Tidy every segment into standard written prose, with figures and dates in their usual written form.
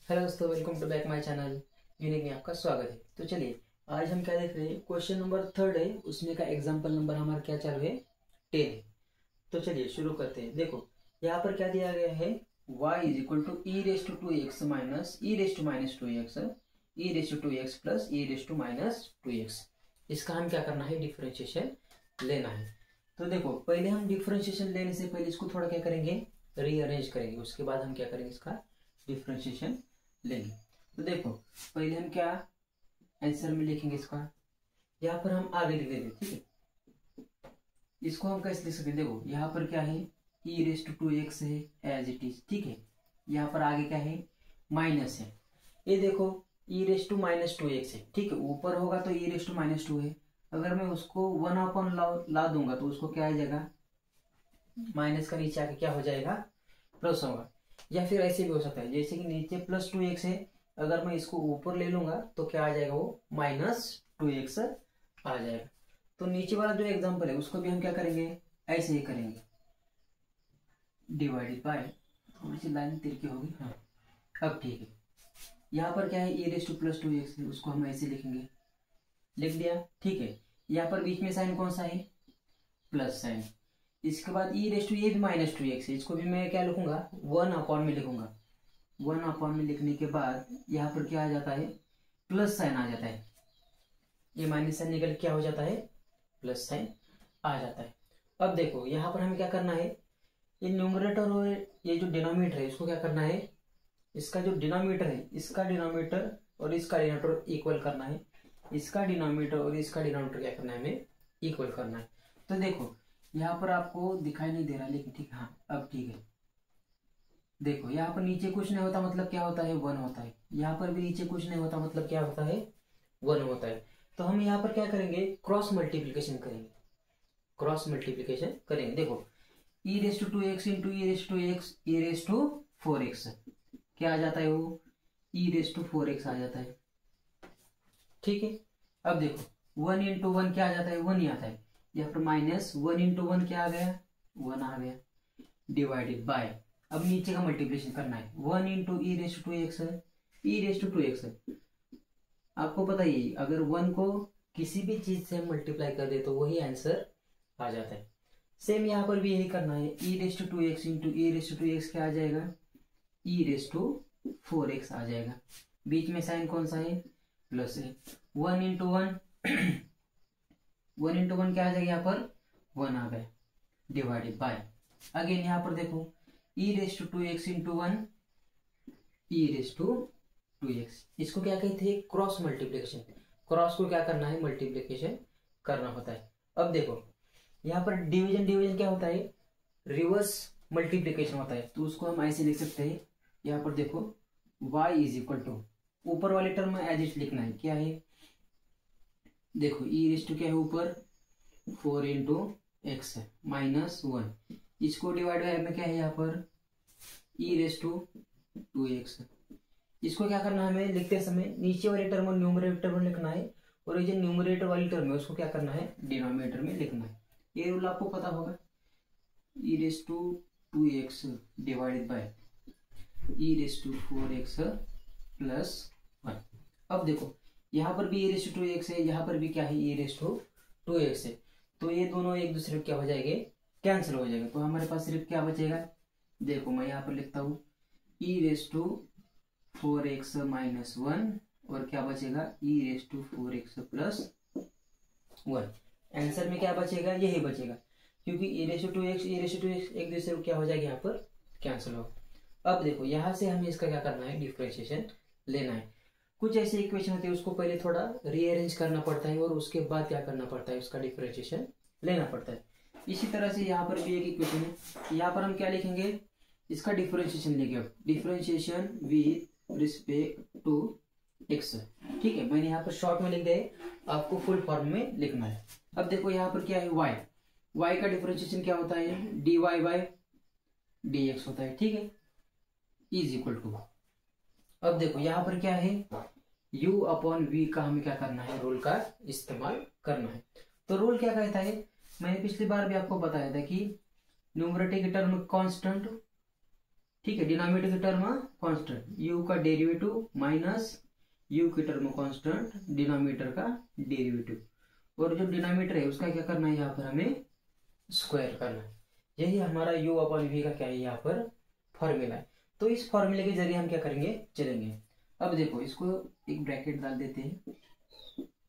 Hello दोस्तों, welcome to back my channel. Unique में आपका स्वागत है। तो चलिए, आज हम क्या देख रहे हैं, क्वेश्चन नंबर 3 है, उसमें का एग्जांपल नंबर हमारा क्या चालू है, 10 है। तो चलिए शुरू करते हैं। देखो यहाँ पर क्या दिया गया है, y is equal to e raise to 2x minus e raise to minus 2x e raise to 2x plus e raise to minus 2x। इसका हम क्या करना है, डिफरेंशिएशन लेना है। तो देखो पहले हम डिफरेंशिएशन लेने से पहले इसको थोड़ा क्या करेंगे, रीअरेंज करेंगे, उसके बाद हम क्या करेंगे, इसका डिफरेंशिएशन लेंगे। तो देखो पहले हम क्या आंसर में लिखेंगे, इसका यहाँ पर हम आगे लिख देंगे, ठीक है। इसको हम कैसे लिख सकते हैं, देखो यहाँ पर क्या है, ई रेस टू 2x है एज इट इज, ठीक है। यहाँ पर आगे क्या है, माइनस है। ये देखो e raise to minus 2x है, ठीक है। ऊपर होगा तो ई रेस टू माइनस 2 है। अगर मैं उसको 1 अपॉन ला दूंगा तो उसको क्या आ जाएगा, माइनस का नीचे आके क्या हो जाएगा, प्लस होगा। या फिर ऐसे भी हो सकता है, जैसे कि नीचे प्लस 2x है, अगर मैं इसको ऊपर ले लूंगा तो क्या आ जाएगा, वो माइनस 2x आ जाएगा। तो नीचे वाला जो एग्जांपल है उसको भी हम क्या करेंगे, ऐसे ही करेंगे, डिवाइडेड बाय, थोड़ी सी लाइन तिरकी होगी, हाँ अब ठीक है। यहाँ पर क्या है, ए रेस टू प्लस 2x है, उसको हम ऐसे लिखेंगे, लिख दिया, ठीक है। यहाँ पर बीच में साइन कौन सा है, प्लस साइन। इसके बाद ई रेस टू, ये भी माइनस 2x है, इसको भी मैं क्या लिखूंगा, 1 अपॉन में लिखूंगा। 1 अपॉन में लिखने के बाद यहाँ पर क्या आ जाता है, प्लस साइन आ जाता है। ये माइनस साइन निकल क्या हो जाता है, प्लस साइन आ जाता है। अब देखो यहाँ पर हमें क्या करना है, ये न्यूमरेटर और ये जो डिनोमिनेटर है इसको क्या करना है, इसका जो डिनोमिनेटर है, इसका डिनोमिनेटर और इसका डिनोमिनेटर इक्वल करना है। इसका डिनोमिनेटर और इसका डिनोमिनेटर क्या करना है, हमें इक्वल करना है। तो देखो यहाँ पर आपको दिखाई नहीं दे रहा, लेकिन ठीक, हाँ अब ठीक है। देखो यहाँ पर नीचे कुछ नहीं होता मतलब क्या होता है, 1 होता है। यहाँ पर भी नीचे कुछ नहीं होता मतलब क्या होता है, 1 होता है। तो हम यहाँ पर क्या करेंगे, क्रॉस मल्टीप्लीकेशन करेंगे, क्रॉस मल्टीप्लीकेशन करेंगे। देखो e raise to 2x into e raise to x e raise to 4x क्या आ जाता है, वो ई रेस टू 4x आ जाता है, ठीक है। अब देखो 1 इंटू 1 क्या आ जाता है, 1 ही आता है। यहाँ पर माइनस 1 इंटू 1 क्या आ गया, 1 आ गया, डिवाइडेड बाय, अब नीचे का मल्टीप्लिकेशन करना है, 1 into e raise to 2x है, ई रेस टू 2x है। आपको पता ही, अगर 1 को किसी भी चीज से मल्टीप्लाई कर दे तो वही आंसर आ जाता है। सेम यहाँ पर भी यही करना है, e raise to 2x into e raise to 2x क्या आ जाएगा, ई रेस टू 4x आ जाएगा। बीच में साइन कौन सा है, प्लस है। 1 इंटू 1 1 इंटू 1 क्या आ जाएगा, यहाँ पर 1 आ गया, डिवाइडेड बाय, अगेन यहाँ पर देखो e raise to 2x into 1 e raise to 2x। इसको क्या कहते हैं, क्रॉस मल्टीप्लिकेशन। क्रॉस को क्या करना है, मल्टीप्लिकेशन करना होता है। अब देखो यहाँ पर डिवीजन, डिवीजन क्या होता है, रिवर्स मल्टीप्लिकेशन होता है। तो उसको हम ऐसे लिख सकते हैं, यहाँ पर देखो y इज इक्वल टू, ऊपर वाले टर्म में एज इट लिखना है, क्या है, देखो ई रेस टू क्या है ऊपर, 4 इंटू एक्स है माइनस 1। इसको डिवाइड बाय में क्या है, यहाँ पर ई रेस टू 2x। इसको क्या करना है, हमें लिखते समय नीचे वाले टर्म न्यूमरेटर में लिखना है, और ये जो न्यूमरेटर वाली टर्म है उसको क्या करना है, डिनोमिनेटर में लिखना है। ये रूल आपको पता होगा, e raise to 2x divided by e raise to 4x plus 1। अब देखो यहाँ पर भी ई रेस टू 2x है, यहाँ पर भी क्या है, ई रेस टू 2x है। तो ये दोनों एक दूसरे क्या हो जाएंगे, कैंसिल हो जाएगा। तो हमारे पास सिर्फ क्या बचेगा, देखो मैं यहाँ पर लिखता हूँ ई रेस टू 4x माइनस 1, और क्या बचेगा, e raise to 4x plus 1। Answer में क्या बचेगा, यही बचेगा, क्योंकि e raise to 2x e raise to 2x एक दूसरे को क्या हो जाएगा, यहाँ पर कैंसिल हो। अब देखो यहाँ से हमें इसका क्या करना है, डिफरेंशिएशन लेना है। कुछ ऐसे इक्वेशन होते हैं, उसको पहले थोड़ा रीअरेंज करना पड़ता है और उसके बाद क्या करना पड़ता है, उसका डिफरेंशिएशन लेना पड़ता है। इसी तरह से यहाँ पर भी एक इक्वेशन है, यहाँ पर हम क्या लिखेंगे, इसका डिफरेंशिएशन लेंगे, differentiation with respect to x, ठीक है। मैंने यहाँ पर शॉर्ट में लिख दिया, आपको फुल फॉर्म में लिखना है। अब देखो यहाँ पर क्या है, y का डिफरेंशिएशन क्या होता है, dy बाय dx होता है, ठीक है, इज इक्वल टू। अब देखो यहाँ पर क्या है, u अपॉन v का हमें क्या करना है, रूल का इस्तेमाल करना है। तो रूल क्या कहता है, मैंने पिछली बार भी आपको बताया था कि न्यूमरेटर की टर्म कांस्टेंट, ठीक है, डिनोमिनेटर की टर्म कांस्टेंट, यू का डेरिवेटिव माइनस यू की टर्म कांस्टेंट, डिनोमिनेटर का डेरिवेटिव, और जो डिनोमिनेटर है उसका क्या करना है यहाँ पर हमें स्क्वायर करना है। यही हमारा u अपॉन v का क्या है यहाँ पर फॉर्मूला है। तो इस फॉर्मूले के जरिए हम क्या करेंगे, चलेंगे। अब देखो इसको एक ब्रैकेट डाल देते हैं,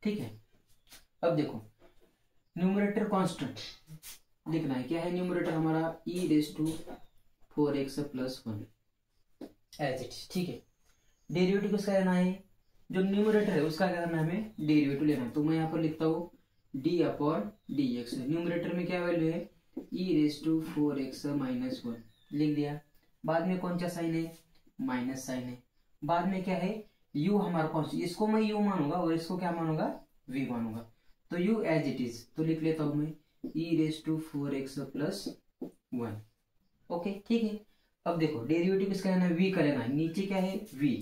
ठीक है। अब देखो न्यूमरेटर कांस्टेंट लिखना है, क्या है न्यूमरेटर हमारा e⁴x + 1 एज इट, ठीक है। डेरिवेटिव किसका लेना है, जो न्यूमरेटर है उसका क्या करना है, हमें डेरिवेटिव लेना है। तो मैं यहाँ पर लिखता हूँ d/dx, न्यूमरेटर में क्या वैल्यू है e⁴x - 1 लिख दिया। बाद में कौन सा साइन है, माइनस साइन है। बाद में क्या है, u हमारा कांस्टेंट, इसको मैं u मानूंगा और इसको क्या मानूंगा, v मानूंगा। तो u एज इट इज, तो लिख लेता हूं मैं e⁴x + 1। ओके, ठीक है। अब देखो डेरिवेटिव किसका लेना है, v का लेना है। नीचे क्या है v,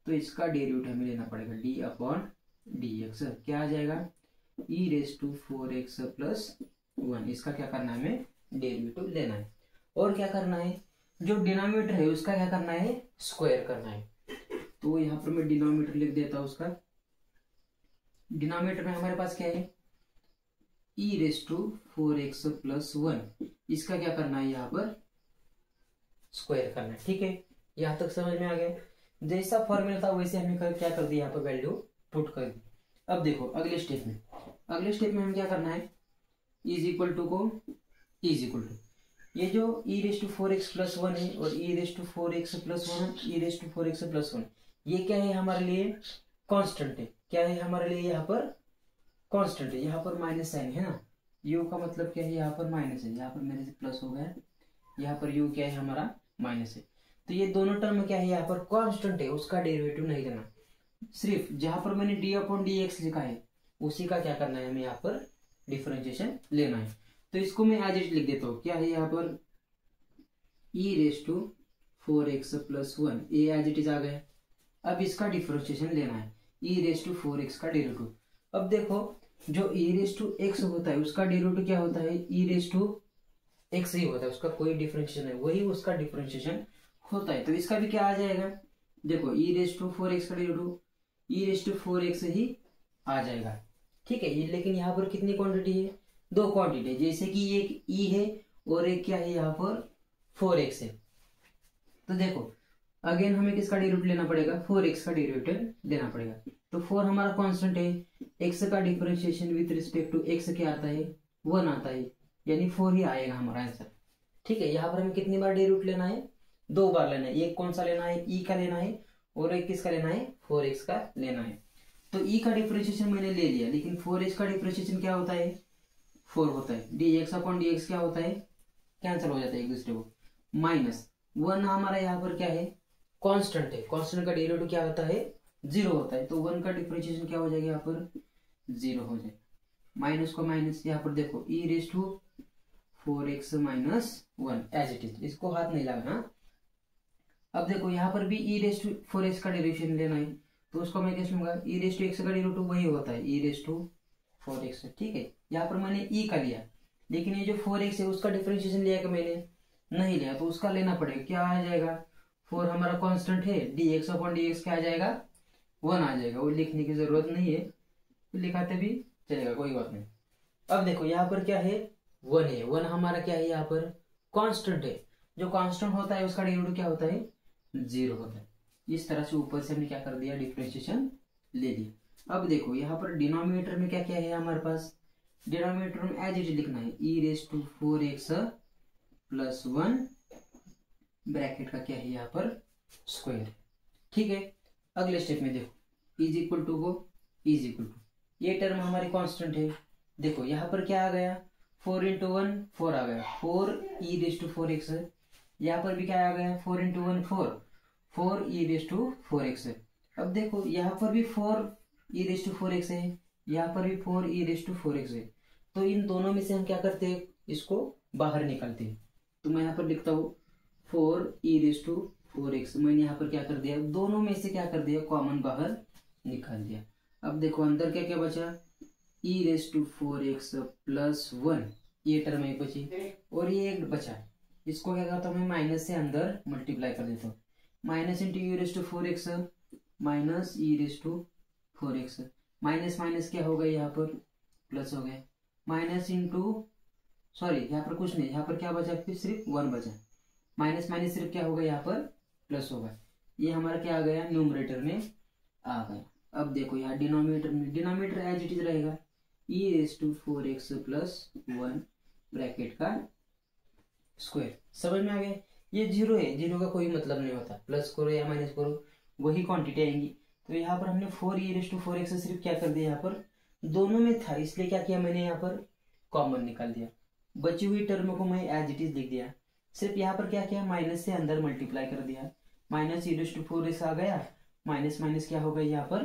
तो इसका डेरिवेटिव हमें लेना पड़ेगा d/dx, क्या आ जाएगा e⁴x + 1। इसका क्या करना है, हमें डेरिवेटिव लेना है। और क्या करना है, जो डिनोमिनेटर है उसका क्या करना है, स्क्वायर करना है। तो यहाँ पर मैं डिनोमिनेटर लिख देता हूं उसका। डिनोमिनेटर में हमारे पास क्या है e⁴x + 1, इसका क्या करना है यहाँ पर स्क्वायर करना है, ठीक है। यहाँ तक समझ में आ गया। जैसा फॉर्मूला था वैसे हमने क्या कर दिया, यहाँ पर वैल्यू पुट कर दी। अब देखो अगले स्टेप में हम क्या करना है, इज इक्वल टू को इज इक्वल टू, ये जो e⁴x + 1 है और e⁴x + 1, e⁴x + 1, ये क्या है हमारे लिए कांस्टेंट है। क्या है हमारे लिए यहाँ पर कांस्टेंट है। यहाँ पर माइनस साइन है ना, u का मतलब क्या है, यहाँ पर माइनस है, यहाँ पर मेरे से प्लस हो गया, यहाँ पर u क्या है हमारा माइनस है। तो ये दोनों टर्म क्या है यहाँ पर कांस्टेंट है, उसका डेरिवेटिव नहीं लेना। सिर्फ जहां पर मैंने d/dx लिखा है उसी का क्या करना है, हमें यहाँ पर डिफरेंशिएशन लेना है। तो इसको मैं एज इट लिख देता हूँ, क्या है यहाँ पर e⁴x + 1, ये एज इट इज आ गया। अब इसका डिफरेंशिएशन लेना है, e⁴x का डेरिवेटिव। अब देखो जो e⁴x होता है उसका डेरिवेटिव क्या होता है, e⁴x ही होता है, उसका कोई डिफरेंशिएशन है, वही उसका डिफरेंशिएशन होता है। तो इसका भी क्या आ जाएगा, देखो e⁴x का डेरिवेटिव e⁴x ही आ जाएगा, ठीक है। ये लेकिन यहाँ पर कितनी क्वांटिटी है, दो क्वांटिटी है, जैसे कि एक e है और एक क्या है यहाँ पर 4x है। तो देखो अगेन हमें किसका डेरिवेटिव लेना पड़ेगा, 4x का डेरिवेटिव लेना पड़ेगा। तो 4 हमारा कांस्टेंट है, x का differentiation with respect to x क्या आता है, 1 आता है, यानी 4 ही आएगा हमारा आंसर, ठीक है। यहाँ पर हमें कितनी बार डेरिवेटिव लेना है, 2 बार लेना है। एक कौन सा लेना है, e का लेना है, और एक किसका लेना है, 4x का लेना है। तो e का डिफरेंशिएशन मैंने ले लिया, लेकिन 4x का डिफरेंशिएशन क्या होता है, 4 होता है। dx/dx क्या होता है, कैंसिल हो जाता है एक दूसरे को, -1 हमारा यहाँ पर क्या है कांस्टेंट है, कांस्टेंट का डेरिवेटिव क्या होता है 0 होता है। तो 1 का डिफरेंशिएशन क्या हो जाएगा, यहाँ पर 0 हो जाएगा, माइनस को माइनस, यहाँ पर देखो e⁴x - 1 एज इट इज, इसको हाथ नहीं लगाना। अब देखो यहाँ पर भी e⁴x का डेरिवेशन लेना है, तो उसको मैं कैसे लूंगा, e⁴x का डेरिवेटिव वही होता है e⁴x, ठीक है। यहाँ पर मैंने e का लिया, लेकिन ये जो 4x है उसका डिफरेंशिएशन लिया कि मैंने नहीं लिया, तो उसका लेना पड़ेगा। क्या आ जाएगा, 4 हमारा कांस्टेंट है, dx/dx क्या आ जाएगा 1 आ जाएगा, वो लिखने की जरूरत नहीं है, तो लिखाते भी चलेगा, कोई बात नहीं। अब देखो यहाँ पर क्या है 1 है, 1 हमारा क्या है यहाँ पर कांस्टेंट है, जो कांस्टेंट होता है उसका डेरिवेटिव क्या होता है 0 होता है। इस तरह से ऊपर से हमने क्या कर दिया, डिफरेंशिएशन ले लिया। अब देखो यहाँ पर डिनोमिनेटर में क्या क्या है हमारे पास, डिनोमिनेटर में एज इट इज लिखना है e⁴x + 1 ब्रैकेट का क्या है यहाँ पर स्क्वायर, ठीक है। अगले स्टेप में देखो इज इक्वल टू को इज इक्वल टू, ये टर्म हमारी कांस्टेंट है। देखो यहाँ पर क्या आ गया, 4 × 1 4 आ गया, 4 e⁴x है। यहाँ पर भी क्या आ गया, 4 × 1 4 e⁴x है। अब देखो यहाँ पर भी 4 e⁴x है, यहाँ पर भी 4 e⁴x है। तो इन दोनों में से हम क्या करते हैं, इसको बाहर निकालते हैं। तो मैं यहाँ पर लिखता हूँ 4 e⁴x, मैंने यहाँ पर क्या कर दिया, दोनों में से क्या कर दिया, कॉमन बाहर निकाल दिया। अब देखो अंदर क्या क्या बचा, e⁴x + 1, ये टर्म एक बची और ये एक बचा, इसको क्या करता हूँ मैं, माइनस से अंदर मल्टीप्लाई कर देता हूँ। Minus into e raise to 4x minus e raise to 4x, minus minus क्या हो गया यहाँ पर, प्लस हो गया। माइनस इंटू, सॉरी यहाँ पर कुछ नहीं, यहाँ पर क्या बचा, फिर सिर्फ 1 बचा। माइनस माइनस सिर्फ क्या होगा यहाँ पर, प्लस होगा। ये हमारा क्या आ गया, न्यूमरेटर में आ गया। अब देखो यहाँ डिनोमिनेटर में, डिनोमिनेटर एज इट इज रहेगा, e raise to 4x plus 1 bracket का स्क्वायर। समझ में आ गया। ये जीरो है, जीरो का कोई मतलब नहीं होता, प्लस करो या माइनस करो वही क्वांटिटी आएंगी। तो यहाँ पर हमने 4e⁴x सिर्फ क्या कर दिया, यहाँ पर दोनों में था इसलिए क्या किया मैंने, यहाँ पर कॉमन निकाल दिया। बची हुई टर्म को मैं एज इट इज लिख दिया। सिर्फ यहाँ पर क्या किया, माइनस से अंदर मल्टीप्लाई कर दिया। माइनस e⁴x आ गया, माइनस माइनस क्या हो गया यहाँ पर,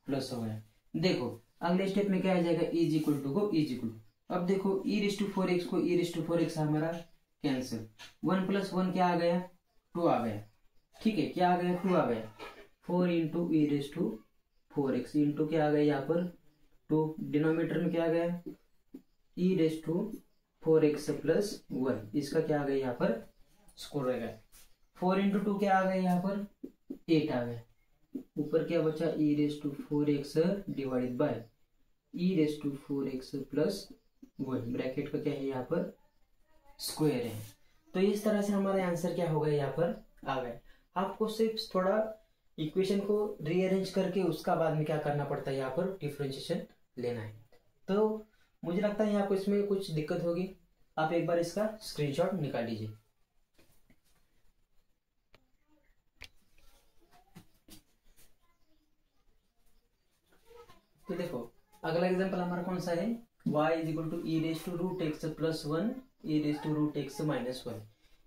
प्लस हो गया। देखो अगले स्टेप में क्या आ जाएगा, इज इक्वल टू को इज इक्वल टू। अब देखो e⁴x को e⁴x हमारा कैंसिल, 1 प्लस 1 क्या आ गया, 2 आ गया। ठीक है, क्या आ गया, 2 आ गया। 4 इंटू e⁴x इंटू क्या आ गया यहाँ पर 2, डिनोमिनेटर में क्या आ गया, e⁴x प्लस 1, इसका क्या आ गया यहाँ पर स्क्वायर रहेगा। 4 इंटू 2 क्या आ गया यहाँ पर 8 आ गया। ऊपर क्या बचा, e⁴x divided by e⁴x plus 1 bracket का क्या है यहाँ पर स्क्वायर है। तो इस तरह से हमारा आंसर क्या हो गया यहाँ पर आ गया। आपको सिर्फ थोड़ा इक्वेशन को रीअरेंज करके उसका बाद में क्या करना पड़ता है, यहाँ पर डिफरेंशिएशन लेना है। तो मुझे लगता है आपको इसमें कुछ दिक्कत होगी, आप एक बार इसका स्क्रीनशॉट निकाल लीजिए। तो देखो अगला एग्जांपल हमारा कौन सा है, y = e⁻x + 1 e⁻x - 1।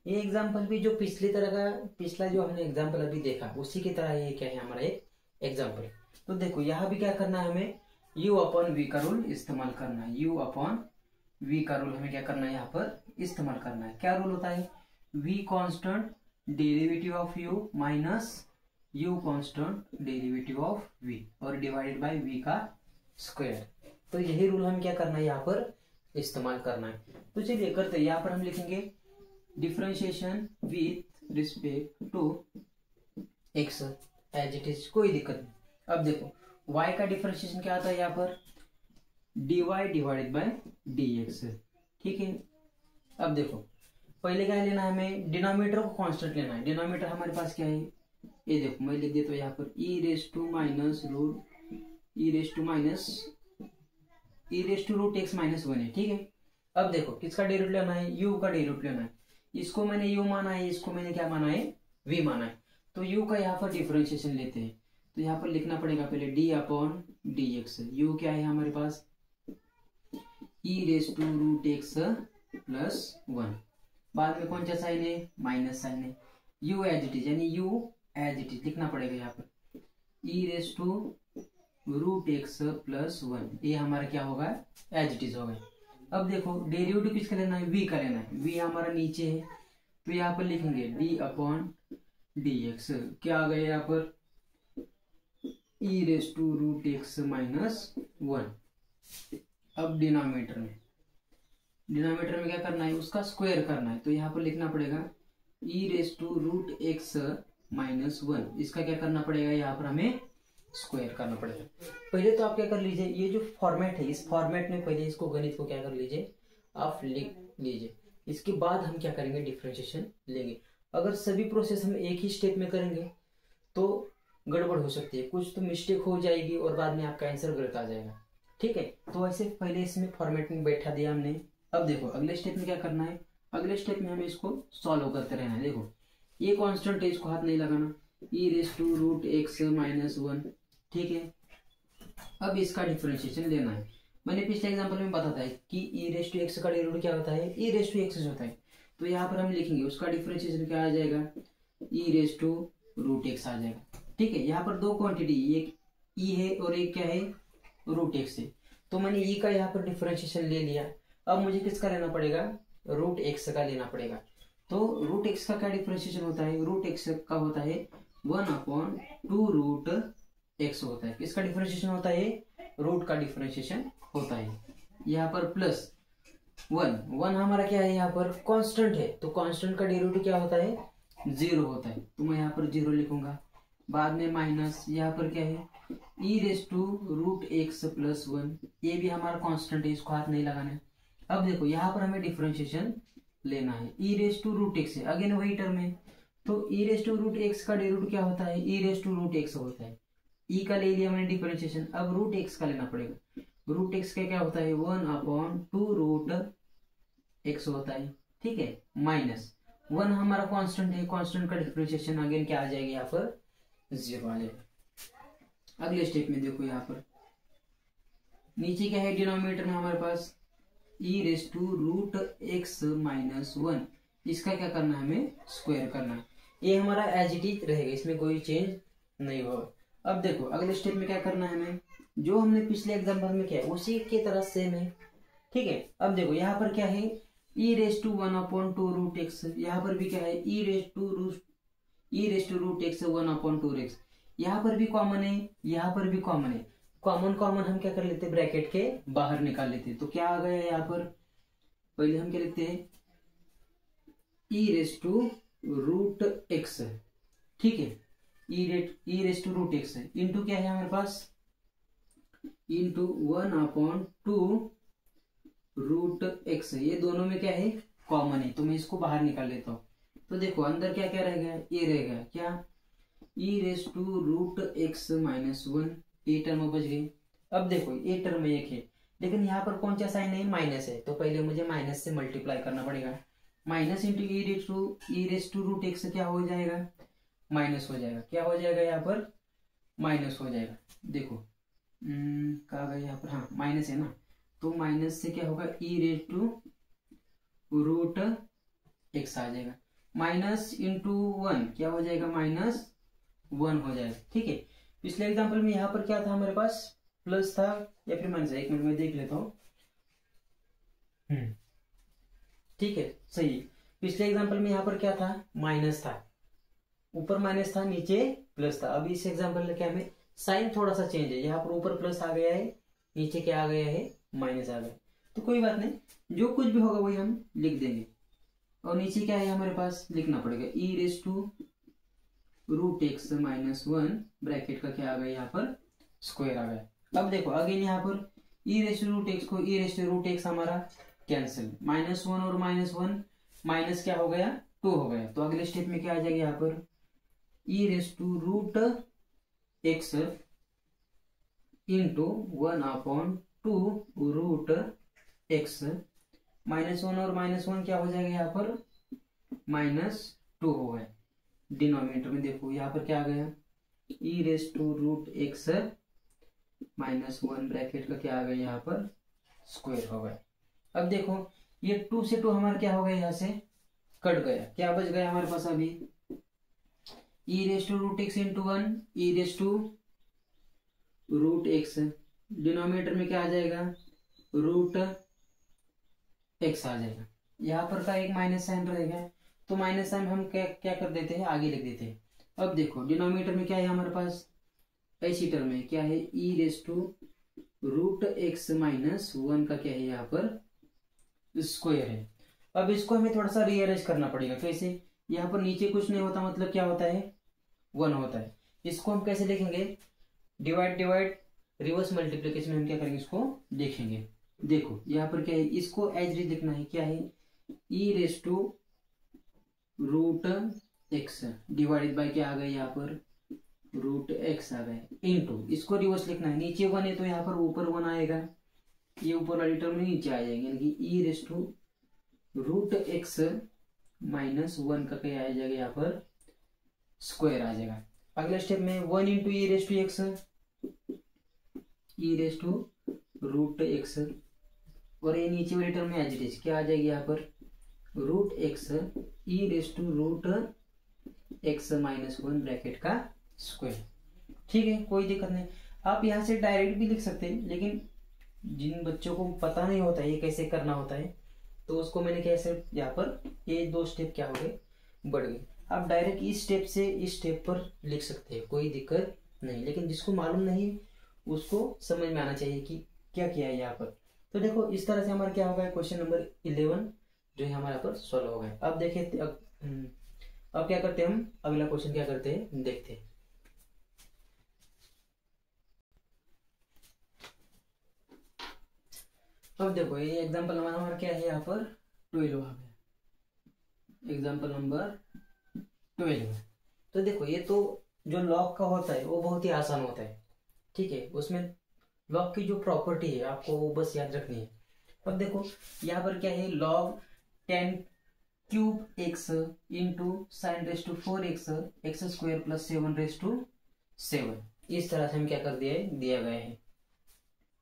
ये एग्जांपल भी जो पिछला जो हमने एग्जांपल अभी देखा उसी की तरह ये क्या है हमारा एक एग्जांपल। तो देखो यहाँ भी क्या करना है, हमें u/v का रूल इस्तेमाल करना है। u/v का रूल हमें क्या करना है, यहाँ पर इस्तेमाल करना है। क्या रूल होता है, v constant derivative of u minus u constant derivative of v और डिवाइडेड बाय v का स्क्वायर। तो यही रूल हम क्या करना है, यहाँ पर इस्तेमाल करना है। तो चलिए करते हैं। यहाँ पर हम लिखेंगे differentiation with respect to x as it is, कोई दिक्कत नहीं। अब देखो y का डिफरेंशिएशन क्या आता है, यहाँ पर dy डिवाइडेड बाय dx। ठीक है, अब देखो पहले क्या लेना है, हमें डिनोमिनेटर को कांस्टेंट लेना है। डिनोमिनेटर हमारे पास क्या है, ये देखो मैं लिख देता हूँ यहाँ पर e⁻√x-1 है। ठीक है, अब देखो किसका डेरिवेटिव लेना है, u का डेरिवेटिव लेना है। इसको मैंने u माना है, इसको मैंने क्या माना है, v माना है। तो u का यहाँ पर डिफरेंशिएशन लेते हैं। तो यहाँ पर लिखना पड़ेगा पहले d/dx। u क्या है हमारे पास e⁻x + 1, बाद में कौन सा साइन है, माइनस साइन है। u एज इट इज, यानी u एज इट इज लिखना पड़ेगा यहाँ पर e⁻x + 1, ये हमारा क्या होगा, एज इट इज होगा। अब देखो डेरिवेटिव किसका लेना है, v का लेना है। v हमारा नीचे है तो यहाँ पर लिखेंगे d/dx। क्या आ गया यहाँ पर e⁻x - 1। अब डिनोमिनेटर में क्या करना है, उसका स्क्वायर करना है। तो यहाँ पर लिखना पड़ेगा e⁻x - 1, इसका क्या करना पड़ेगा, यहाँ पर हमें स्क्वायर करना पड़ेगा। पहले तो आप क्या कर लीजिए, ये जो फॉर्मेट है इस फॉर्मेट में पहले इसको गणित को क्या कर लीजिए, आप लिख लीजिए। इसके बाद हम क्या करेंगे, डिफरेंशिएशन लेंगे। अगर सभी प्रोसेस हम एक ही स्टेप में करेंगे तो गड़बड़ हो सकती है, कुछ तो मिस्टेक हो जाएगी और बाद में आपका आंसर गलत आ जाएगा। ठीक है, तो ऐसे पहले इसमें फॉर्मेट में बैठा दिया हमने। अब देखो अगले स्टेप में क्या करना है, अगले स्टेप में हमें इसको सॉल्व करते रहना है। देखो ये कांस्टेंट है, इसको हाथ नहीं लगाना, e⁻x - 1। ठीक है, अब इसका डिफरेंशिएशन लेना है। मैंने पिछले एग्जांपल में बताया था कि e⁻x का डेरिवेटिव क्या होता है, e⁻x होता है। तो यहाँ पर हम लिखेंगे उसका डिफरेंशिएशन क्या आ जाएगा, e⁻x आ जाएगा। ठीक है, यहाँ पर दो क्वांटिटी, एक e है और एक क्या है, √x है। तो मैंने e का यहाँ पर डिफरेंशिएशन ले लिया। अब मुझे किसका लेना पड़ेगा, √x का लेना पड़ेगा। तो √x का क्या डिफरेंशिएशन होता है, √x का होता है 1/2√x होता है। किसका डिफरेंशिएशन होता है, रूट का डिफरेंशिएशन होता है। यहाँ पर प्लस वन, वन हमारा क्या है यहाँ पर कांस्टेंट है, तो कांस्टेंट का डेरिवेटिव क्या होता है 0 होता है, तो मैं यहाँ पर 0 लिखूंगा। बाद में माइनस यहाँ पर क्या है e raise to root x plus 1, ये भी हमारा कांस्टेंट है, इसको हाथ नहीं लगाना है। अब देखो यहाँ पर हमें डिफरेंशिएशन लेना है, e raise to root x है, अगेन वही टर्म है, तो ई रेस टू रूट एक्स का डेरिवेटिव क्या होता है e raise to root x होता है। ई का ले लिया मैंने डिफरेंशिएशन, अब रूट एक्स का लेना पड़ेगा। रूट एक्स का क्या होता है 1/2 रूट एक्स होता है, ठीक है, माइनस 1 हमारा कांस्टेंट है, कांस्टेंट का डिफरेंशिएशन अगेन क्या आ जाएगा यहाँ पर 0 आ जाएगा। अगले स्टेप में देखो यहाँ पर नीचे क्या है डिनोमिनेटर में हमारे पास e raise to root x minus 1, इसका क्या करना है हमें स्क्वायर करना है, ये हमारा एज इट इज रहेगा, इसमें कोई चेंज नहीं होगा। अब देखो अगले स्टेप में क्या करना है हमें, जो हमने पिछले एग्जाम्पल में किया उसी की तरह सेम है, ठीक है। अब देखो यहाँ पर क्या है e raise to 1/2 root x, यहाँ पर भी क्या है e raise to root x 1/2 x, यहाँ पर भी कॉमन है, यहाँ पर भी कॉमन है, कॉमन कॉमन हम क्या कर लेते हैं ब्रैकेट के बाहर निकाल लेते हैं, तो क्या आ गया यहाँ पर पहले हम क्या लिखते हैं e raise to root x, ठीक है, e raise to root x into क्या है हमारे पास इंटू 1/2 रूट एक्स, ये दोनों में क्या है कॉमन है, तो मैं इसको बाहर निकाल लेता हूँ। तो देखो अंदर क्या क्या रहेगा ये रहेगा क्या e raise to root x minus 1, ये टर्म बच गई। अब देखो ये टर्म एक है, लेकिन यहाँ पर कौन सा साइन है माइनस है, तो पहले मुझे माइनस से मल्टीप्लाई करना पड़ेगा, minus into e raise to root x क्या हो जाएगा माइनस हो जाएगा, क्या हो जाएगा यहाँ पर माइनस हो जाएगा। देखो कहा गया यहाँ पर, हाँ माइनस है ना, तो माइनस से क्या होगा e raise to root x आ जाएगा, माइनस इंटू 1 क्या हो जाएगा -1 हो जाएगा, ठीक है। पिछले एग्जांपल में यहाँ पर क्या था हमारे पास प्लस था या फिर माइनस, एक मिनट में देख लेता हूँ, ठीक है सही है। पिछले एग्जांपल में यहाँ पर क्या था माइनस था, ऊपर माइनस था नीचे प्लस था। अब इस एग्जांपल में क्या हमें साइन थोड़ा सा चेंज है, यहाँ पर ऊपर प्लस आ गया है, नीचे क्या आ गया है माइनस आ गया, तो कोई बात नहीं, जो कुछ भी होगा वही हम लिख देंगे। और नीचे क्या है हमारे पास लिखना पड़ेगा e raise to root x minus 1 bracket का क्या आ गया यहाँ पर स्क्वायर आ गया। अब देखो अगेन यहाँ पर e raise to root x को ई रेस टू रूट एक्स हमारा कैंसिल, -1 और -1 माइनस क्या हो गया 2 हो गया, तो अगले स्टेप में क्या आ जाएगा यहाँ पर e raise to root x into 1/2 root x, -1 और -1 क्या हो जाएगा यहाँ पर -2 हो गया। डिनोमिनेटर में देखो यहाँ पर क्या आ गया e raise to root x -1 bracket का क्या आ गया यहाँ पर स्क्वायर हो गया। अब देखो ये 2 से 2 हमारा क्या हो गया यहाँ से कट गया, क्या बच गया हमारे पास अभी e raise to root x into 1 e raise to root x, denominator में क्या आ जाएगा रूट एक्स आ जाएगा, यहाँ पर का एक माइनस साइन रहेगा, तो माइनस साइन हम क्या क्या कर देते हैं आगे लिख देते हैं। अब देखो डिनोमिनेटर में क्या है हमारे पास ऐसी टर्म है क्या है e raise to root x -1 का क्या है यहाँ पर स्क्वायर है। अब इसको हमें थोड़ा सा रीअरेंज करना पड़ेगा, कैसे, यहाँ पर नीचे कुछ नहीं होता मतलब क्या होता है 1 होता है, इसको हम कैसे लिखेंगे डिवाइड रिवर्स मल्टीप्लिकेशन में हम क्या करेंगे इसको देखेंगे। देखो यहाँ पर क्या है इसको एज इट लिखना है क्या है e raise to root x divided by क्या आ गया यहाँ पर रूट एक्स आ गया इनटू, इसको रिवर्स लिखना है, नीचे 1 है तो यहाँ पर ऊपर 1 आएगा, ये ऊपर वाली टर्म नीचे आ जाएगी, यानी कि ई रेस टू रूट एक्स -1 का क्या आ जाएगा यहाँ पर स्क्वायर आ जाएगा। अगले स्टेप में 1 into e raise to x, e raise to root x, और ये नीचे वाली टर्म में एज इट इज क्या आ जाएगी यहाँ पर root x e raise to root x -1 bracket का स्क्वायर, ठीक है कोई दिक्कत नहीं। आप यहाँ से डायरेक्ट भी लिख सकते हैं, लेकिन जिन बच्चों को पता नहीं होता है ये कैसे करना होता है, तो उसको मैंने कैसे यहाँ पर ये 2 स्टेप क्या हो गए बढ़ गए। आप डायरेक्ट इस स्टेप से इस स्टेप पर लिख सकते हैं, कोई दिक्कत नहीं, लेकिन जिसको मालूम नहीं उसको समझ में आना चाहिए कि क्या किया है यहाँ पर। तो देखो इस तरह से हमारा क्या होगा, क्वेश्चन नंबर 11 जो है हमारे पर सॉल्व हो गया। अब देखिए अब क्या करते हैं, हम अगला क्वेश्चन क्या करते हैं देखते हैं। अब देखो ये एग्जांपल नंबर हमारा क्या है, यहाँ पर 12 आ गया, एग्जांपल नंबर 12। तो देखो ये तो जो लॉग का होता है वो बहुत ही आसान होता है, ठीक है। उसमें लॉग की जो प्रॉपर्टी है आपको वो बस याद रखनी है। अब देखो यहाँ पर क्या है, log 10³ x into sine raise to 4x x square plus 7 raise to 7, इस तरह से हम क्या कर दिया गया है,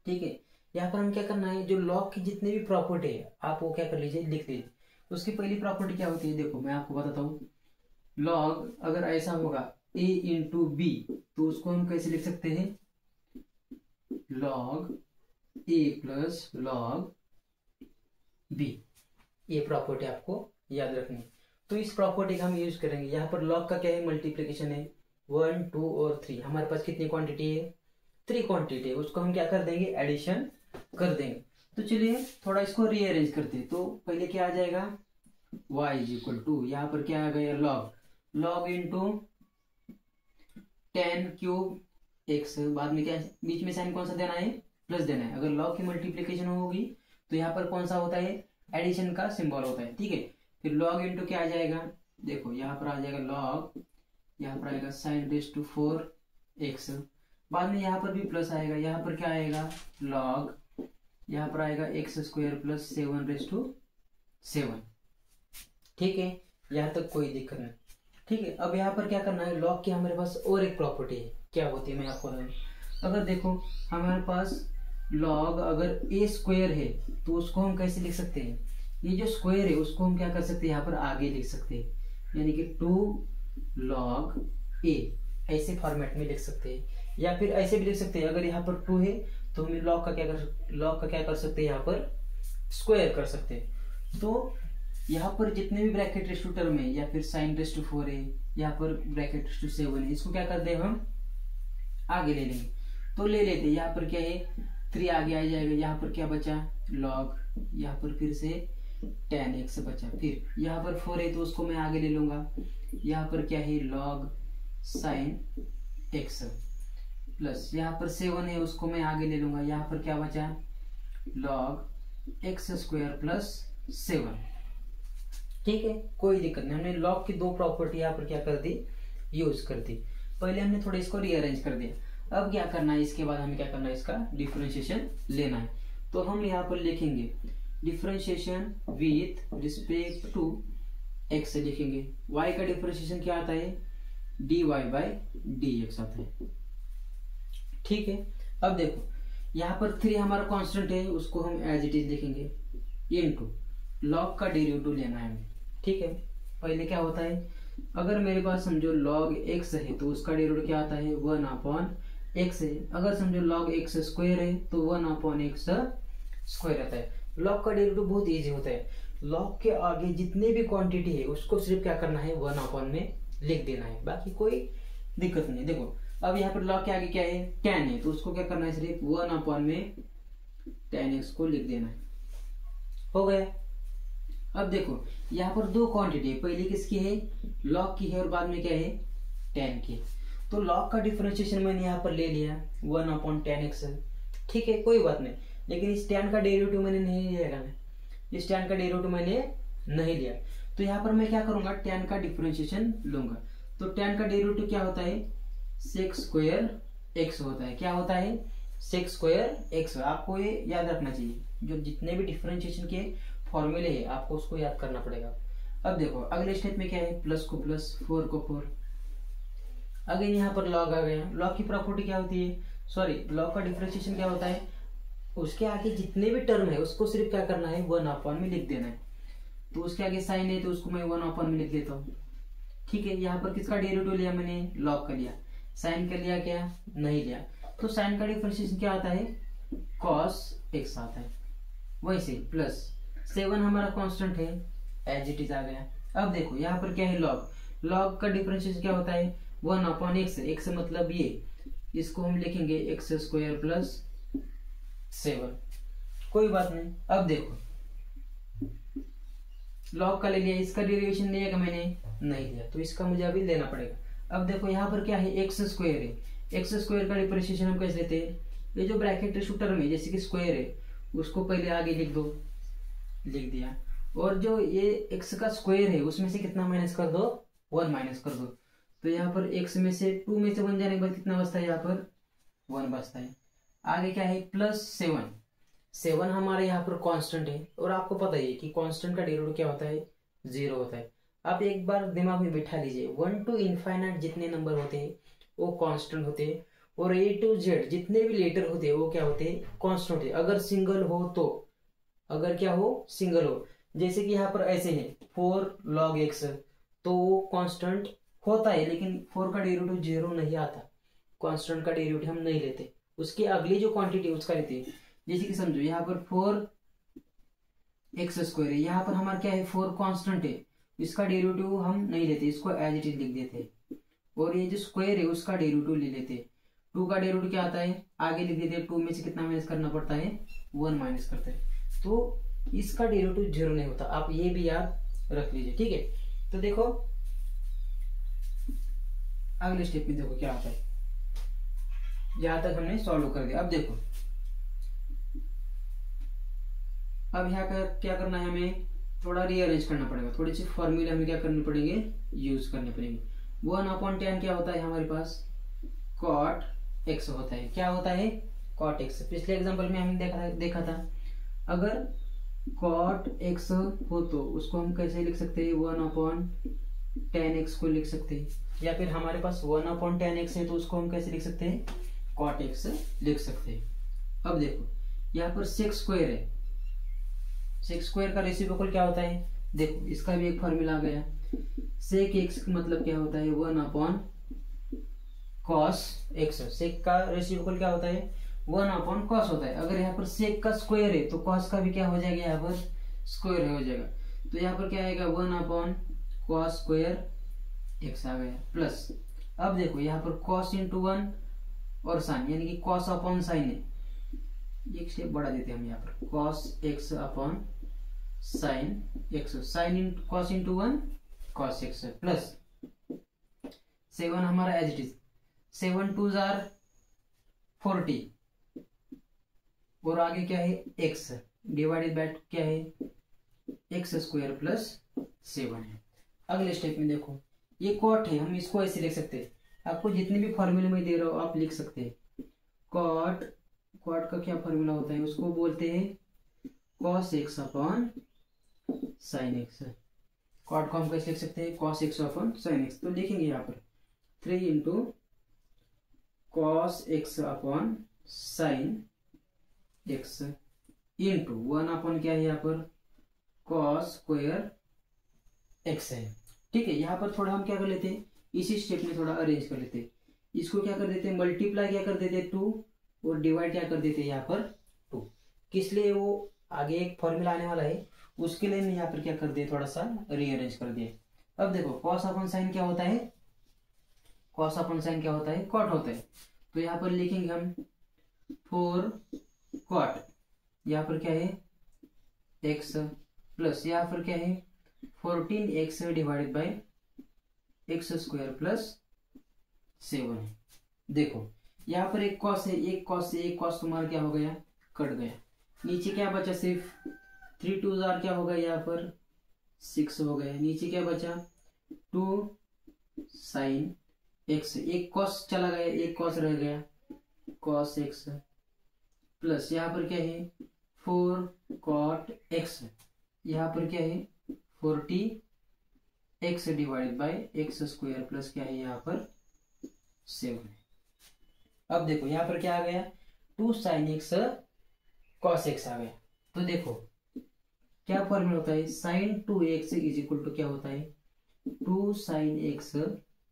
ठीक है। यहाँ पर हम क्या करना है, जो लॉग की जितनी भी प्रॉपर्टी है आप वो क्या कर लीजिए, लिख लीजिए। उसकी पहली प्रॉपर्टी क्या होती है, देखो मैं आपको बताता हूँ। लॉग अगर ऐसा होगा a इंटू बी, तो उसको हम कैसे लिख सकते हैं, log a plus log b। ये प्रॉपर्टी आपको याद रखनी है। तो इस प्रॉपर्टी का हम यूज करेंगे। यहाँ पर लॉग का क्या है, मल्टीप्लीकेशन है, 1 2 और 3। हमारे पास कितनी क्वांटिटी है, 3 क्वांटिटी है। उसको हम क्या कर देंगे, एडिशन कर देंगे। तो चलिए थोड़ा इसको रीअरेंज करते हैं। तो पहले क्या आ जाएगा, y इज इक्वल टू, यहाँ पर क्या आ गया, लॉग इंटू 10³ x, बाद में क्या बीच में साइन कौन सा देना है, प्लस देना है। अगर लॉग की मल्टीप्लीकेशन होगी तो यहाँ पर कौन सा होता है, एडिशन का सिंबल होता है, ठीक है। फिर लॉग इंटू क्या आ जाएगा, देखो यहाँ पर आ जाएगा लॉग, यहाँ पर आएगा साइन रेस टू 4x, बाद में यहाँ पर भी प्लस आएगा, यहाँ पर क्या आएगा लॉग, यहाँ पर आएगा x square plus 7 raise to 7, ठीक है। यहाँ तक कोई दिक्कत नहीं, ठीक है। अब यहाँ पर क्या करना है, लॉग की हमारे पास और एक प्रॉपर्टी है, क्या होती है मैं आपको बताऊँ। अगर देखो हमारे पास लॉग अगर a स्क्वायर है तो उसको हम कैसे लिख सकते हैं, ये जो स्क्वायर है उसको हम क्या कर सकते हैं, यहाँ पर आगे लिख सकते हैं, यानी कि 2 log a, ऐसे फॉर्मेट में लिख सकते हैं। या फिर ऐसे भी लिख सकते हैं, अगर यहाँ पर 2 है तो हम लॉग का क्या कर सकते हैं, यहाँ पर स्क्वायर कर सकते हैं। तो यहाँ पर जितने भी ब्रैकेट रेस टू टर्म है, या फिर साइन रेस टू 4 है, यहाँ पर ब्रैकेट रेस टू 7 है, इसको क्या करते हैं हम आगे ले लेंगे। तो ले लेते हैं, यहाँ पर क्या है 3 आगे आ जाएगा, यहाँ पर क्या बचा लॉग, यहाँ पर फिर से 10x बचा, फिर यहाँ पर 4 है तो उसको मैं आगे ले लूंगा, यहाँ पर क्या है लॉग साइन x, प्लस यहाँ पर 7 है उसको मैं आगे ले लूंगा, यहाँ पर क्या बचा लॉग x स्क्वायर प्लस 7, ठीक है। कोई दिक्कत नहीं, हमने लॉग की 2 प्रॉपर्टी यहाँ पर क्या कर दी, यूज कर दी। पहले हमने थोड़ा इसको रीअरेंज कर दिया। अब क्या करना है, इसके बाद हमें क्या करना है, इसका डिफरेंशिएशन लेना है। तो हम यहाँ पर लिखेंगे differentiation with respect to x लिखेंगे। y का डिफरेंशिएशन क्या आता है, dy बाई dx आता है, ठीक है। अब देखो यहाँ पर 3 हमारा कांस्टेंट है, उसको हम एज इट इज लिखेंगे, इनटू लॉग का डेरिवेटिव लेना है हमें, ठीक है। पहले क्या होता है, अगर मेरे पास समझो लॉग x है तो उसका डेरिवेटिव क्या आता है 1/x है। अगर समझो लॉग x स्क्वायर है तो 1/x स्क्वायर आता है। लॉग का डेरिवेटिव बहुत इजी होता है। लॉग के आगे जितने भी क्वांटिटी है उसको सिर्फ क्या करना है 1/, में लिख देना है, बाकी कोई दिक्कत नहीं। देखो अब यहाँ पर लॉग के आगे क्या है 10 है, तो उसको क्या करना है सिर्फ 1/, में 10x को लिख देना है, हो गया। अब देखो यहाँ पर 2 क्वांटिटी है, पहली किसकी है लॉग की है और बाद में क्या है 10 की। तो लॉग का डिफरेंशिएशन मैंने यहाँ पर ले लिया 1/10x, ठीक है, कोई बात नहीं। लेकिन इस tan का डेरिवेटिव मैंने नहीं लिया, इस tan का डेरिवेटिव मैंने नहीं लिया। तो यहाँ पर मैं क्या करूंगा, tan का डिफरेंशिएशन लूंगा। तो tan का डेरिवेटिव क्या होता है sec स्क्वायर x होता है, क्या होता है sec स्क्वायर x। आपको ये याद रखना चाहिए, जो जितने भी डिफरेंशिएशन के फॉर्मूले है आपको उसको याद करना पड़ेगा। अब देखो अगले स्टेप में क्या है, प्लस को प्लस 4 को 4, अगेन यहाँ पर लॉग आ गया। लॉग की प्रॉपर्टी क्या होती है, सॉरी लॉग का डिफरेंशिएशन क्या होता है, उसके आगे जितने भी टर्म है उसको सिर्फ क्या करना है 1/, में लिख देना है। तो उसके आगे साइन है तो उसको मैं 1/, में लिख देता हूँ, ठीक है। यहाँ पर किसका डेरिवेटिव लिया मैंने, लॉग का लिया, साइन का लिया क्या नहीं लिया। तो साइन का डिफरेंशिएशन क्या आता है cos x आता है। वैसे प्लस 7 हमारा कांस्टेंट है, एज इट इज आ गया। अब देखो यहाँ पर क्या है लॉग का डिफरेंशिएशन क्या होता है 1/x, x मतलब ये, इसको हम लिखेंगे x स्क्वायर प्लस 7, कोई बात नहीं। अब देखो लॉग का ले लिया, इसका डेरिवेशन लिया कि मैंने नहीं लिया, तो इसका मुझे अभी लेना पड़ेगा। अब देखो यहाँ पर क्या है, एक्स स्क्वायर है। एक्स स्क्वायर का डिप्रिसिएशन हम कैसे लेते हैं, ये जो ब्रैकेट शूटर में जैसे कि स्क्वायर है उसको पहले आगे लिख दो, लिख दिया, और जो ये एक्स का स्क्वायर है उसमें से कितना माइनस कर दो, 1 माइनस कर दो। तो यहाँ पर एक्स में से 2 में से 1 जाने के बाद कितना बचता है, यहाँ पर 1 बचता है। आगे क्या है, +7। 7 हमारे यहाँ पर कांस्टेंट है, और आपको पता ही है कि कांस्टेंट का डेरिवेटिव क्या होता है, 0 होता है। आप एक बार दिमाग में बिठा लीजिए, 1 to इनफाइनाइट जितने नंबर होते हैं वो कांस्टेंट होते हैं, और A to Z जितने भी लेटर होते हैं वो क्या होते हैं, कांस्टेंट होते हैं। अगर सिंगल हो तो, अगर क्या हो, सिंगल हो, जैसे कि यहाँ पर ऐसे है 4 log x, तो वो कांस्टेंट होता है, लेकिन 4 का डेरिवेटिव 0 नहीं आता, कांस्टेंट का डेरिवेटिव हम नहीं लेते, उसकी अगली जो क्वांटिटी उसका लेते हैं। जैसे कि समझो यहाँ पर 4x स्क्वायर है, यहाँ पर हमारा क्या है, 4 कांस्टेंट है, इसका डेरिवेटिव हम नहीं लेते, इसको एज इट इज लिख देते, और ये जो स्क्वायर है उसका डेरिवेटिव ले लेते। 2 का डेरिवेटिव क्या आता है, आगे लिख देते, 2 में से कितना माइनस करना पड़ता है, 1 माइनस करते हैं, तो इसका डेरिवेटिव 0 नहीं होता। आप ये भी याद रख लीजिए, ठीक है। तो देखो अगले स्टेप में देखो क्या आता है, यहां तक हमने सॉल्व कर दिया। अब देखो अब यहाँ का क्या करना है, हमें थोड़ा रीअरेंज करना पड़ेगा, थोड़ी सी फॉर्मूला हमें क्या करने पड़ेंगे, यूज करने पड़ेंगे। 1/10 क्या होता है हमारे पास, cot x होता है। क्या होता है, cot x। पिछले एग्जांपल में हमने देखा था अगर cot x हो तो उसको हम कैसे लिख सकते हैं, 1/10x को लिख सकते हैं, या फिर हमारे पास 1/10x है तो उसको हम कैसे लिख सकते हैं, cot x लिख सकते हैं। अब देखो यहाँ पर sec स्क्वायर है, sec स्क्वायर का रेसिप्रोकल क्या होता है, देखो इसका भी एक फॉर्मूला आ गया। sec x मतलब क्या होता है, 1/cos x। sec का रेसिप्रोकल क्या होता है, 1/cos होता है। अगर यहाँ पर sec का स्क्वायर है तो cos का भी क्या हो जाएगा, यहाँ पर स्क्वायर हो जाएगा, तो यहाँ पर क्या आएगा, 1/cos स्क्वायर x आ गया, प्लस अब देखो यहाँ पर cos इंटू 1 और साइन, यानी कि cos अपॉन साइन है, एक स्टेप बढ़ा देते हैं हम यहाँ पर, cos x upon sine x, sine इन cos into 1 cos x, plus 7 हमारा एज इट इज, 7 2 जार 40, और आगे क्या है x डिवाइडेड बाय क्या है, x स्क्वायर प्लस 7 है। अगले स्टेप में देखो ये कॉट है, हम इसको ऐसे लिख सकते हैं, आपको जितने भी फॉर्मूले में दे रहा हो आप लिख सकते हैं। कॉट का क्या फॉर्मूला होता है, उसको बोलते हैं cos x upon sine x। Cot को हम कैसे लिख सकते हैं, cos x upon sine x, तो लिखेंगे यहाँ पर 3 into cos x upon sine x into 1 upon क्या है यहाँ पर cos स्क्वायर x है। ठीक है, यहाँ पर थोड़ा हम क्या कर लेते हैं, इसी स्टेप में थोड़ा अरेंज कर लेते हैं, इसको क्या कर देते हैं, मल्टीप्लाई क्या कर देते हैं 2, और डिवाइड क्या कर देते हैं यहाँ पर 2, किस लिए, वो आगे एक फॉर्मूला आने वाला है उसके लिए यहाँ पर क्या कर दिया, थोड़ा सा रीअरेंज कर दिया। अब देखो cos अपॉन साइन क्या होता है, cos अपॉन साइन क्या होता है, cot होता है, तो यहाँ पर लिखेंगे हम 4 cot, यहाँ पर क्या है x, प्लस यहाँ पर क्या है 14x divided by x square plus 7 है। देखो यहाँ पर एक cos है, एक cos से एक cos तुम्हारा क्या हो गया, कट गया, नीचे क्या बचा, सिर्फ 3 2 जार क्या हो गया, यहाँ पर 6 हो गया, नीचे क्या बचा 2 साइन x, एक cos चला गया, एक cos रह गया cos x, प्लस यहाँ पर क्या है 4 cot x, यहाँ पर क्या है 40x divided by x square plus क्या है यहाँ पर 7। अब देखो यहाँ पर क्या आ गया, 2 साइन x cos x आ गया। तो देखो क्या फॉर्मूला होता है, sign 2x is equal to क्या होता है 2 साइन x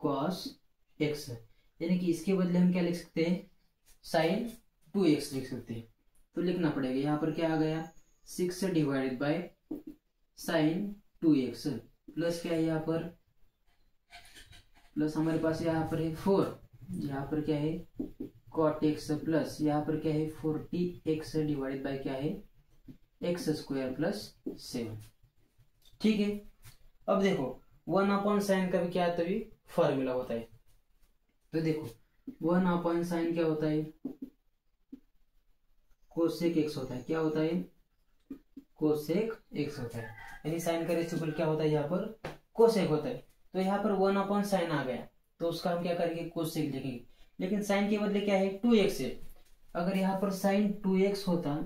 cos x, यानी कि इसके बदले हम क्या लिख सकते हैं, साइन 2x लिख सकते हैं। तो लिखना पड़ेगा यहाँ पर क्या आ गया 6 divided by sine 2x plus क्या है यहाँ पर, प्लस हमारे पास यहाँ पर है 4, यहाँ पर क्या है cot x, प्लस यहाँ पर क्या है 40x डिवाइडेड बाय क्या है एक्स स्क्वायर प्लस 7। ठीक है, अब देखो 1/sin का भी क्या आता है, फॉर्मूला होता है। तो देखो 1/sin क्या होता है, कोसेक एक्स होता है। क्या होता है, कोसेक एक्स होता है। यानी साइन का रेसिप्रोकल क्या होता है, यहाँ पर कोसेक होता है। तो यहाँ पर 1/sin आ गया, तो उसका हम क्या करेंगे, कोसेक लिखेंगे। लेकिन साइन के बदले क्या है, 2x है। अगर यहाँ पर साइन 2x होता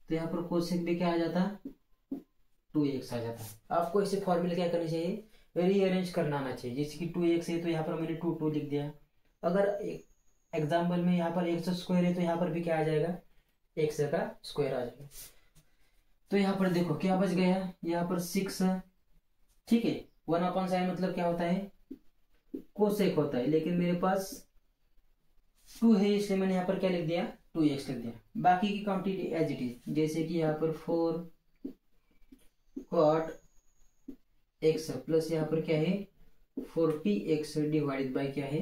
तो यहाँ पर कोसेक भी क्या आ जाता, 2x आ जाता। आपको इसे फॉर्मूला क्या करनी चाहिए, रीअरेंज करना आना चाहिए। जैसे कि 2x है तो यहाँ पर मैंने 2 लिख दिया। अगर एग्जाम्पल में यहाँ पर एक्स स्क्वायर है तो यहाँ पर भी क्या आ जाएगा, एक्स का स्क्वायर आ जाएगा। तो यहाँ पर देखो क्या बच गया, यहाँ पर 6। ठीक है, 1/sin मतलब क्या होता है, कोसेक होता है। लेकिन मेरे पास 2 है, इसलिए मैंने यहाँ पर क्या लिख दिया, 2x लिख दिया। बाकी की क्वांटिटी एज इट इज, जैसे कि यहाँ पर 4 cot x प्लस यहाँ पर क्या है 40x डिवाइडेड बाय क्या है,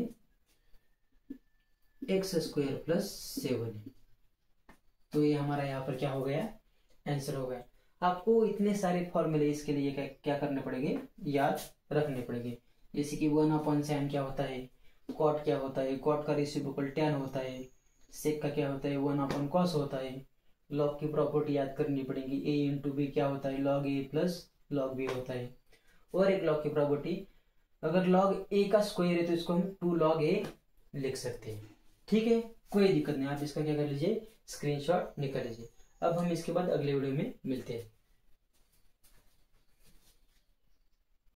एक्स स्क्वायर प्लस 7। तो ये हमारा यहाँ पर क्या हो गया, आंसर हो गया। आपको इतने सारे फॉर्मूले इसके लिए क्या करने पड़ेंगे, याद रखने पड़ेंगे। जैसे कि 1/sin क्या होता है, कॉट क्या होता है, कॉट का रेसिप्रोकल tan होता है, सेक का क्या होता है 1/cos होता है। लॉग की प्रॉपर्टी याद करनी पड़ेगी, a इंटू बी क्या होता है, log a plus log b होता है। और एक लॉग की प्रॉपर्टी, अगर log a का स्क्वायर है तो इसको हम 2 log a लिख सकते हैं। ठीक है, कोई दिक्कत नहीं, आप इसका क्या कर लीजिए, स्क्रीनशॉट निकाल लीजिए। अब हम इसके बाद अगले वीडियो में मिलते हैं।